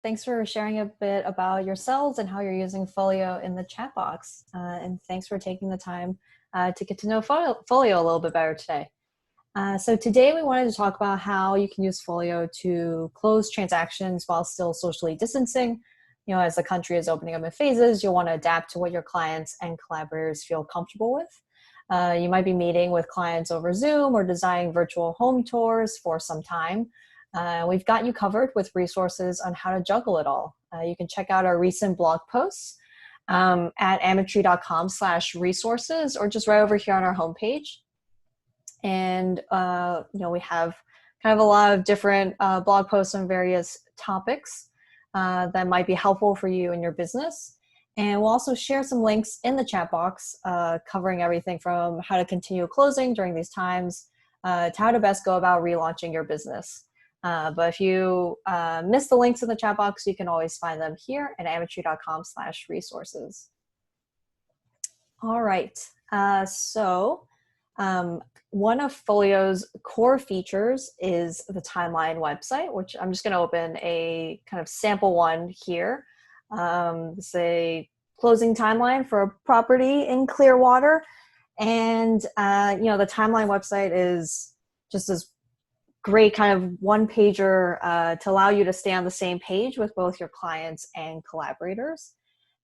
Thanks for sharing a bit about yourselves and how you're using Folio in the chat box. And thanks for taking the time to get to know Folio a little bit better today. So today we wanted to talk about how you can use Folio to close transactions while still socially distancing. You know, as the country is opening up in phases, you'll want to adapt to what your clients and collaborators feel comfortable with. You might be meeting with clients over Zoom or designing virtual home tours for some time. We've got you covered with resources on how to juggle it all. You can check out our recent blog posts at ametree.com/resources or just right over here on our homepage. And, we have kind of a lot of different blog posts on various topics that might be helpful for you and your business. And we'll also share some links in the chat box covering everything from how to continue closing during these times to how to best go about relaunching your business. But if you miss the links in the chat box, you can always find them here at ametree.com/resources. All right. One of Folio's core features is the timeline website, which I'm just going to open a kind of sample one here. It's a closing timeline for a property in Clearwater. And, the timeline website is just this great kind of one-pager to allow you to stay on the same page with both your clients and collaborators.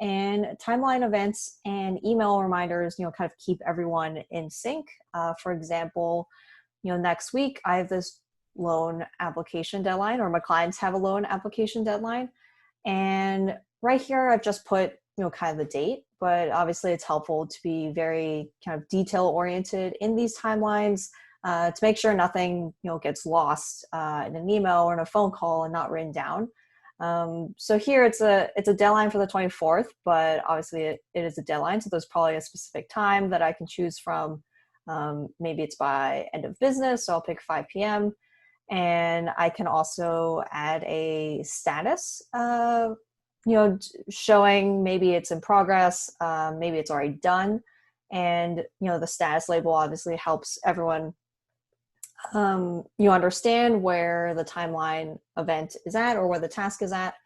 And timeline events and email reminders, kind of keep everyone in sync. For example, next week I have this loan application deadline, or my clients have a loan application deadline. And right here, I've just put, kind of the date, but obviously it's helpful to be very kind of detail oriented in these timelines to make sure nothing, gets lost in an email or in a phone call and not written down. So here it's a deadline for the 24th, but obviously it is a deadline. So there's probably a specific time that I can choose from. Maybe it's by end of business. So I'll pick 5 p.m. And I can also add a status, showing maybe it's in progress, maybe it's already done. And, the status label obviously helps everyone you understand where the timeline event is at or where the task is at.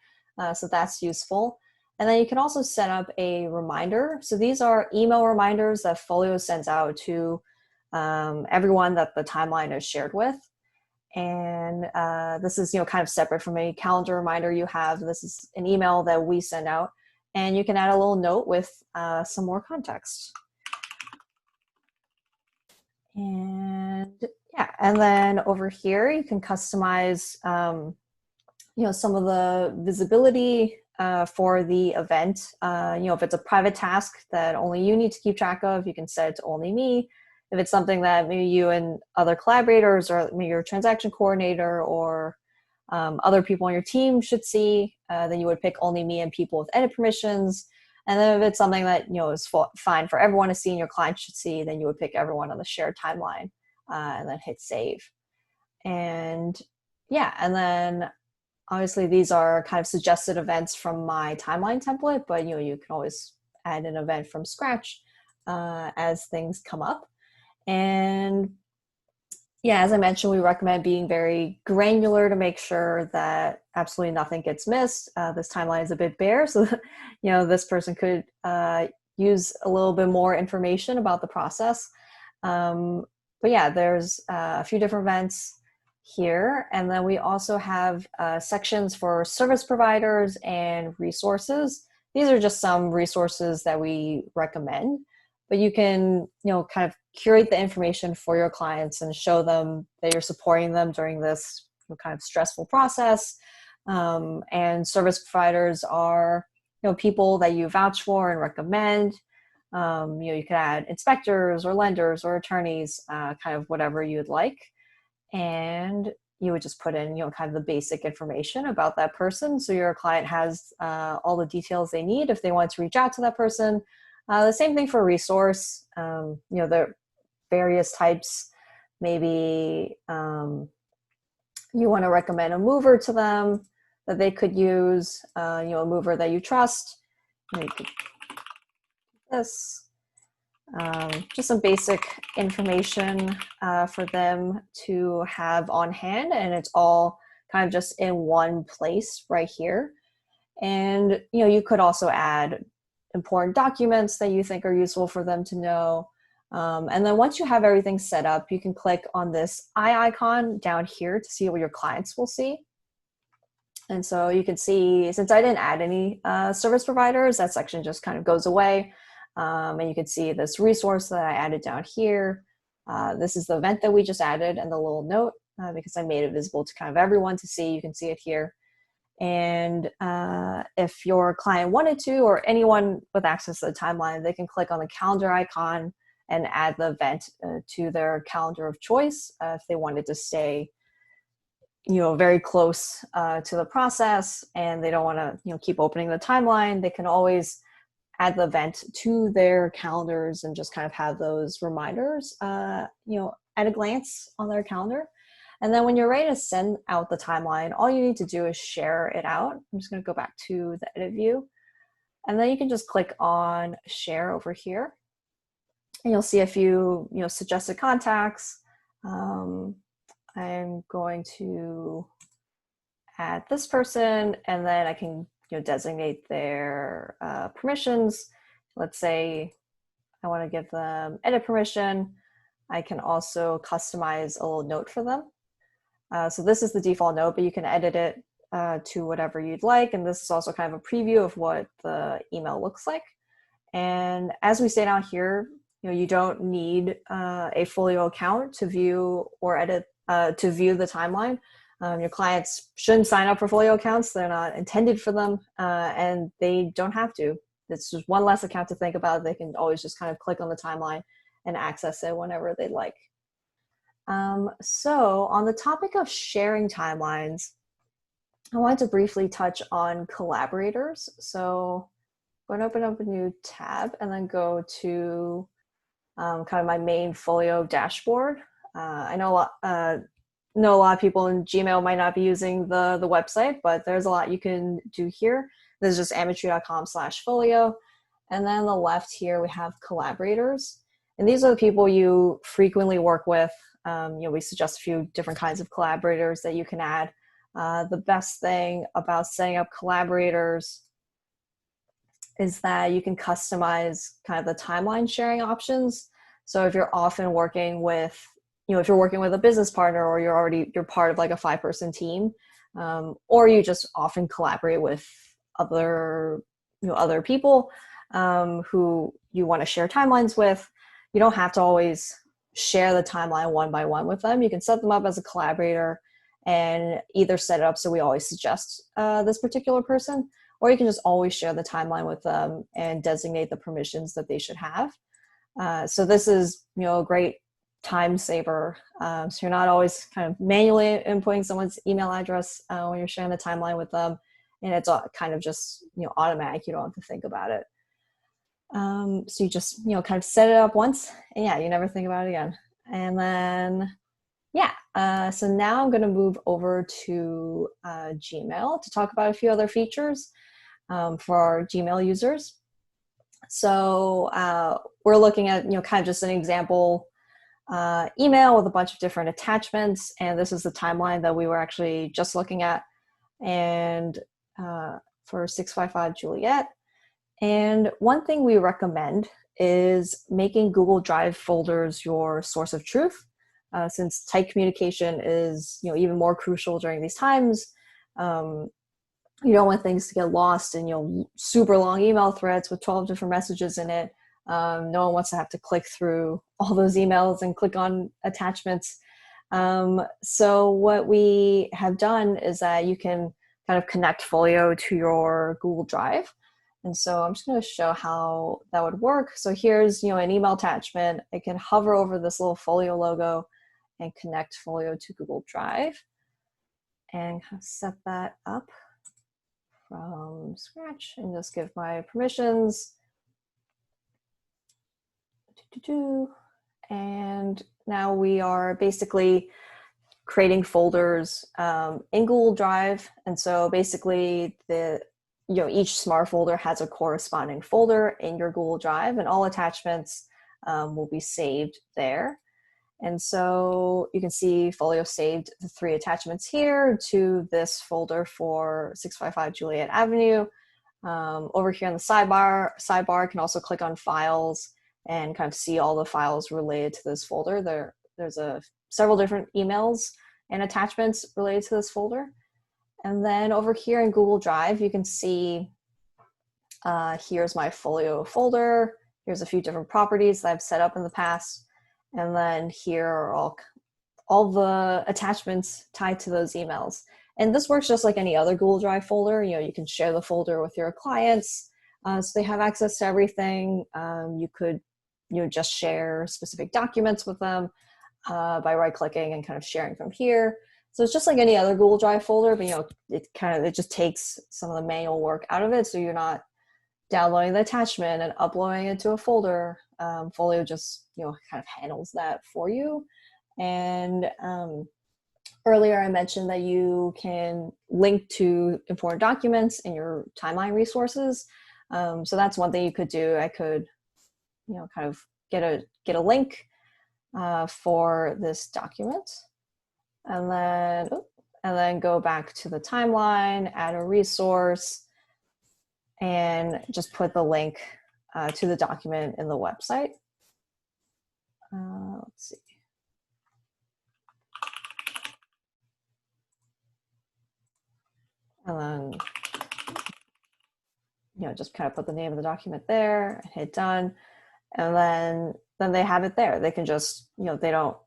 So that's useful. And then you can also set up a reminder. So these are email reminders that Folio sends out to everyone that the timeline is shared with. And this is, kind of separate from a calendar reminder you have. This is an email that we send out. And you can add a little note with some more context. And then over here, you can customize, some of the visibility for the event. If it's a private task that only you need to keep track of, you can set it to only me. If it's something that maybe you and other collaborators or maybe your transaction coordinator or other people on your team should see, then you would pick only me and people with edit permissions. And then if it's something that, is fine for everyone to see and your client should see, then you would pick everyone on the shared timeline and then hit save. And and then obviously these are kind of suggested events from my timeline template, but, you can always add an event from scratch as things come up. And as I mentioned, we recommend being very granular to make sure that absolutely nothing gets missed. This timeline is a bit bare, so this person could use a little bit more information about the process. There's a few different events here, and then we also have sections for service providers and resources. These are just some resources that we recommend. But you can, kind of curate the information for your clients and show them that you're supporting them during this kind of stressful process. And service providers are, people that you vouch for and recommend. You could add inspectors or lenders or attorneys, kind of whatever you'd like. And you would just put in, kind of the basic information about that person. So your client has all the details they need if they want to reach out to that person. The same thing for resource. There are various types. Maybe you want to recommend a mover to them that they could use, a mover that you trust. You could do this. Just some basic information for them to have on hand, and it's all kind of just in one place right here. And you could also add important documents that you think are useful for them to know. And then once you have everything set up, you can click on this eye icon down here to see what your clients will see. And so you can see, since I didn't add any service providers, that section just kind of goes away. And you can see this resource that I added down here. This is the event that we just added and the little note, because I made it visible to kind of everyone to see. You can see it here. And if your client wanted to, or anyone with access to the timeline, they can click on the calendar icon and add the event to their calendar of choice if they wanted to stay very close to the process and they don't want to keep opening the timeline. They can always add the event to their calendars and just kind of have those reminders at a glance on their calendar. And then when you're ready to send out the timeline, all you need to do is share it out. I'm just going to go back to the edit view, and then you can just click on share over here, and you'll see a few suggested contacts. I'm going to add this person, and then I can designate their permissions. Let's say I want to give them edit permission. I can also customize a little note for them. So this is the default note, but you can edit it to whatever you'd like. And this is also kind of a preview of what the email looks like. And as we say down here, you don't need a Folio account to view or edit, to view the timeline. Your clients shouldn't sign up for Folio accounts. They're not intended for them, and they don't have to. It's just one less account to think about. They can always just kind of click on the timeline and access it whenever they'd like. So on the topic of sharing timelines, I wanted to briefly touch on collaborators. So I'm going to open up a new tab and then go to kind of my main Folio dashboard. I know a lot of people in Gmail might not be using the website, but there's a lot you can do here. This is just ametree.com/folio. And then on the left here, we have collaborators. And these are the people you frequently work with. We suggest a few different kinds of collaborators that you can add. The best thing about setting up collaborators is that you can customize kind of the timeline sharing options. So if you're often working with, if you're working with a business partner, or you're part of like a 5-person team, or you just often collaborate with other people who you want to share timelines with, you don't have to always share the timeline one by one with them. You can set them up as a collaborator and either set it up so we always suggest this particular person, or you can just always share the timeline with them and designate the permissions that they should have. So this is a great time saver. So you're not always kind of manually inputting someone's email address when you're sharing the timeline with them, and it's kind of just automatic. You don't have to think about it. So you just kind of set it up once, and you never think about it again. And then so now I'm going to move over to Gmail to talk about a few other features for our Gmail users. So we're looking at kind of just an example email with a bunch of different attachments, and this is the timeline that we were actually just looking at, and for 655 Juliet. And one thing we recommend is making Google Drive folders your source of truth, since tight communication is even more crucial during these times. You don't want things to get lost in super long email threads with 12 different messages in it. No one wants to have to click through all those emails and click on attachments. So what we have done is that you can kind of connect Folio to your Google Drive. And so I'm just going to show how that would work. So here's an email attachment. I can hover over this little Folio logo and connect Folio to Google Drive and kind of set that up from scratch and just give my permissions. And now we are basically creating folders in Google Drive. And so basically each smart folder has a corresponding folder in your Google Drive, and all attachments will be saved there. And so you can see Folio saved the 3 attachments here to this folder for 655 Juliet Avenue. Over here on the sidebar, you can also click on files and kind of see all the files related to this folder. There's several different emails and attachments related to this folder. And then over here in Google Drive, you can see here's my Folio folder. Here's a few different properties that I've set up in the past. And then here are all the attachments tied to those emails. And this works just like any other Google Drive folder. You can share the folder with your clients, so they have access to everything. You could just share specific documents with them by right-clicking and kind of sharing from here. So it's just like any other Google Drive folder, but it just takes some of the manual work out of it, so you're not downloading the attachment and uploading it to a folder. Folio just kind of handles that for you. And earlier I mentioned that you can link to important documents in your timeline resources. So that's one thing you could do. I could kind of get a link for this document, and then go back to the timeline, add a resource, and just put the link to the document in the website. Let's see. And then, just kind of put the name of the document there and hit done. And then they have it there. They can just, they don't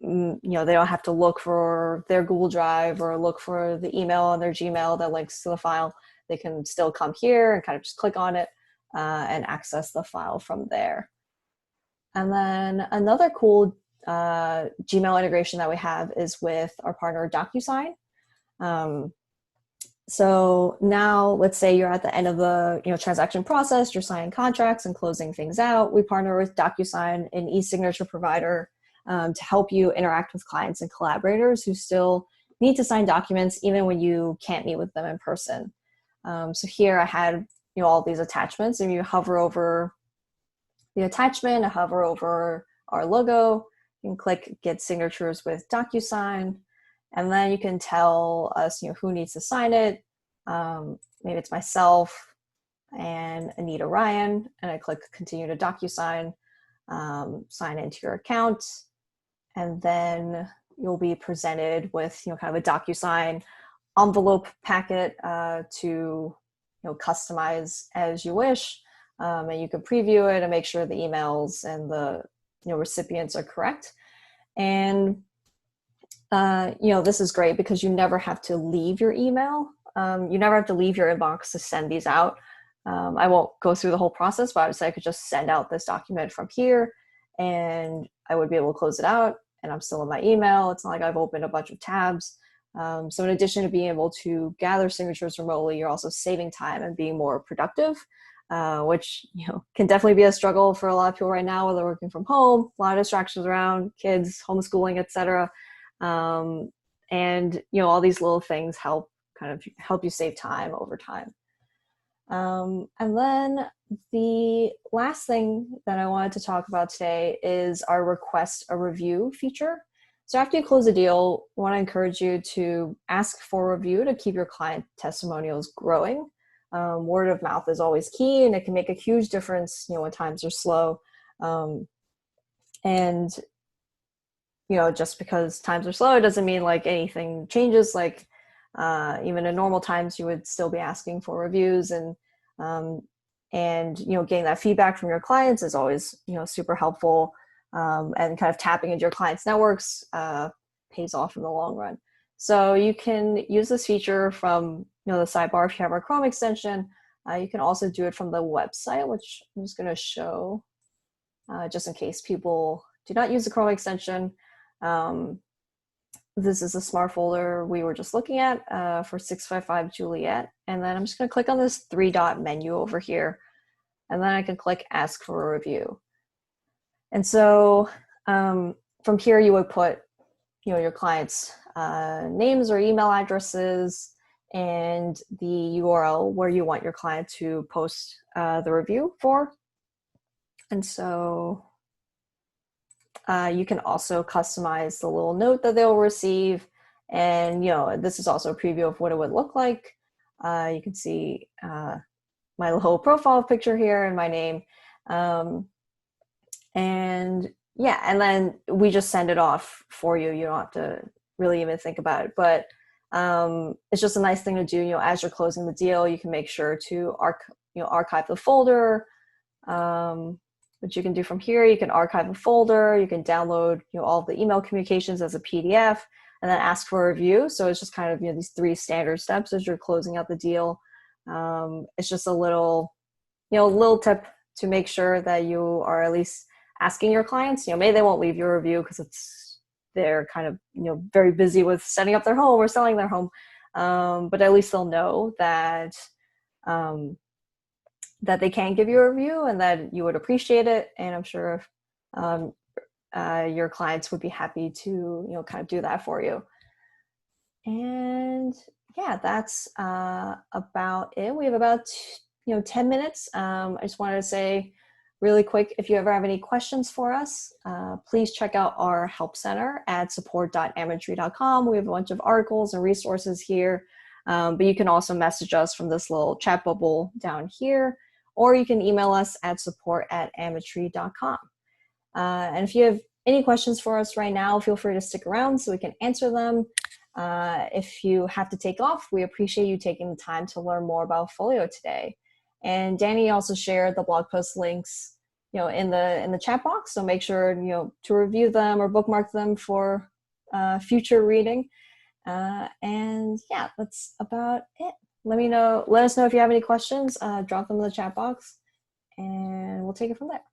have to look for their Google Drive or look for the email on their Gmail that links to the file. They can still come here and kind of just click on it and access the file from there. And then another cool Gmail integration that we have is with our partner DocuSign. So now let's say you're at the end of the transaction process, you're signing contracts and closing things out. We partner with DocuSign, an e-signature provider, to help you interact with clients and collaborators who still need to sign documents even when you can't meet with them in person. So here I had all these attachments, and you hover over the attachment, hover over our logo, you can click Get Signatures with DocuSign, and then you can tell us who needs to sign it. Maybe it's myself and Anita Ryan, and I click Continue to DocuSign, sign into your account, and then you'll be presented with kind of a DocuSign envelope packet to customize as you wish, and you can preview it and make sure the emails and the recipients are correct. And this is great because you never have to leave your email. You never have to leave your inbox to send these out. I won't go through the whole process, but obviously I could just send out this document from here and I would be able to close it out and I'm still in my email. It's not like I've opened a bunch of tabs. So in addition to being able to gather signatures remotely, you're also saving time and being more productive, which can definitely be a struggle for a lot of people right now, whether they're working from home, a lot of distractions around, kids, homeschooling, etc. And all these little things help you save time over time. And then the last thing that I wanted to talk about today is our request a review feature. So after you close a deal, I want to encourage you to ask for a review to keep your client testimonials growing. Word of mouth is always key, and it can make a huge difference when times are slow. And just because times are slow, it doesn't mean like anything changes. Like even in normal times, you would still be asking for reviews, and getting that feedback from your clients is always super helpful. And kind of tapping into your clients' networks pays off in the long run. So you can use this feature from the sidebar if you have our Chrome extension. You can also do it from the website, which I'm just going to show just in case people do not use the Chrome extension. This is a smart folder we were just looking at for 655 Juliet. And then I'm just going to click on this 3-dot menu over here. And then I can click Ask for a Review. And so from here, you would put your clients' names or email addresses and the URL where you want your client to post the review for. And so You can also customize the little note that they'll receive. And, this is also a preview of what it would look like. You can see my little profile picture here and my name. And yeah, and then we just send it off for you. You don't have to really even think about it. But it's just a nice thing to do. As you're closing the deal, you can make sure to archive the folder. Which you can do from here. You can archive a folder. You can download all of the email communications as a PDF, and then ask for a review. So it's just kind of these 3 standard steps as you're closing out the deal. It's just a little tip to make sure that you are at least asking your clients. Maybe they won't leave you a review because they're kind of very busy with setting up their home or selling their home, but at least they'll know that that they can give you a review and that you would appreciate it. And I'm sure your clients would be happy to kind of do that for you. And yeah, that's about it. We have about 10 minutes. I just wanted to say really quick, if you ever have any questions for us, please check out our help center at support.amatree.com. We have a bunch of articles and resources here, but you can also message us from this little chat bubble down here, or you can email us at support@amatree.com. And if you have any questions for us right now, feel free to stick around so we can answer them. If you have to take off, we appreciate you taking the time to learn more about Folio today. And Danny also shared the blog post links, in the chat box. So make sure, to review them or bookmark them for future reading. And yeah, that's about it. Let us know if you have any questions. Drop them in the chat box, and we'll take it from there.